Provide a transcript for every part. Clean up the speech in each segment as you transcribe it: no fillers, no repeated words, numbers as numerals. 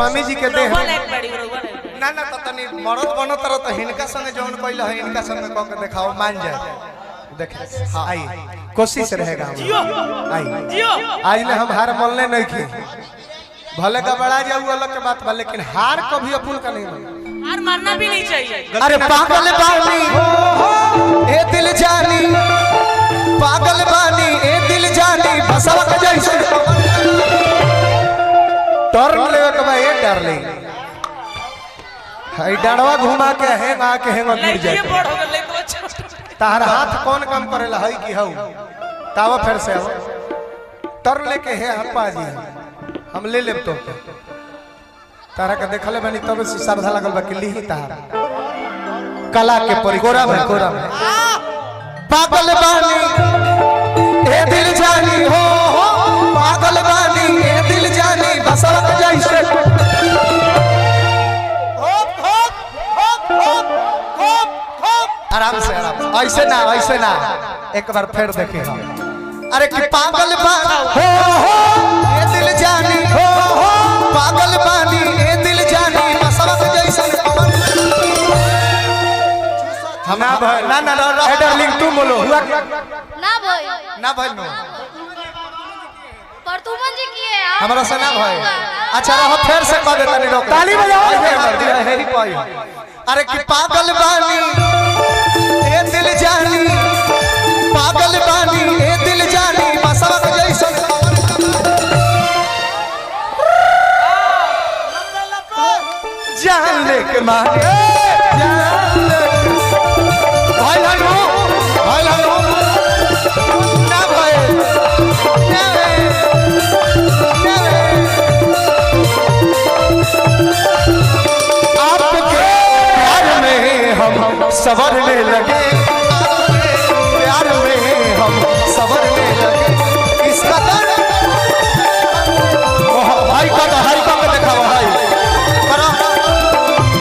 स्वामी जी के देह ना ना तनी मरद बनो तरह तो हिनका संगे जौन कइल है इनका संगे क के दिखाओ मान जाए देखे हां आई कोशिश रहेगा आई आज ले हम हार मोलने नहीं की भले का बड़ा जाऊ अलग के बात बा लेकिन हार कभी अपुल का नहीं हार मानना भी नहीं चाहिए। अरे पागल बानी ए दिल जानी पागल बानी ए दिल जानी बसवा के जैसे टर्न लेवे के बा ए डार्लिंग हाय डाड़वा घुमा के हेंगा गिर जाए तार हाथ कौन काम करेला है कि हऊ तावा फिर से आओ टर्न लेके हे हप्पा जी हम ले लेब तो तारा के देखले बनी तब से श्रद्धा लगल बा कि लीही तारा कला के परिकोरा में पागल बानी ए दिल जानी हो पागल बानी ए दिल जानी बसवा के जैसे आराम से ऐसे ना एक बार फिर देखे अरे कि पागल बानी हो ए दिल जानी हो पागल बानी ए दिल जानी बसवा के जैसे हम ना डार्लिंग तुम बोलो ना भाई नो परतुमन जी किए यार हमरा से ना भाई अच्छा रहो फिर से कह देता नहीं रोक ताली बजाओ अरे कि पागल बानी ए दिल जानी पागल बानी ए दिल जानी बसवा के जैसे जान ले के मारे भाई लालो ना भाई आपके प्यार में हम सवरने लगे प्यार में हम सवरने लगे इस कदर भाई का दिखाओ भाई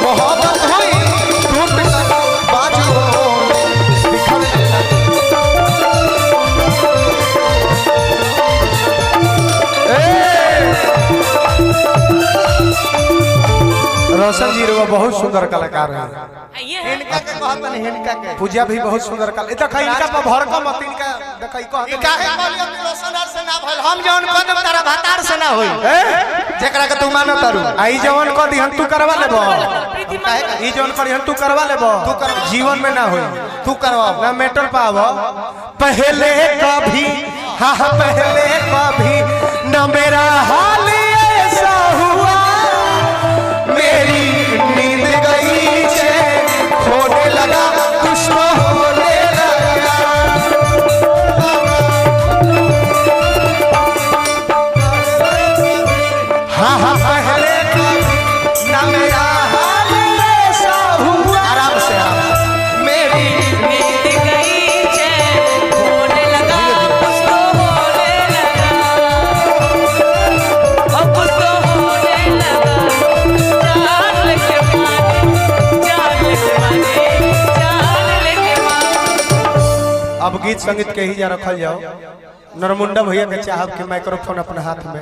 मोहब्बत हुई टूट बाजुओं में बिखरने रोशन जी वो बहुत सुंदर कलाकार है इनका के कहत नहीं इनका के पूजा भी बहुत सुंदर कला देखा इनका पर भड़का मत इनका देखा कहत इनका है बोलियो रोशनदार से ना भइल हम जवन कदम तारा भातार से ना होई जेकरा के तू मानो तारू आई जवन क दिहन तू करवा लेबो ई जवन करिहन तू करवा लेबो जीवन में ना होई तू करवा ना मेटर पाव पहले कभी हां पहले कभी ना मेरा हाल ऐसा हुआ मेरी नींद गई होने लगा कुछ तो होने लगा हाँ पहले ना मेरा हाल ऐसा हुआ आराम से मेरी नींद गई होने लगा कुछ तो होने लगा कुछ तो होने लगा अब गीत संगीत के ही जा रखल जाओ नरमुंडा भैया के चाहब के माइक्रोफोन अपने हाथ में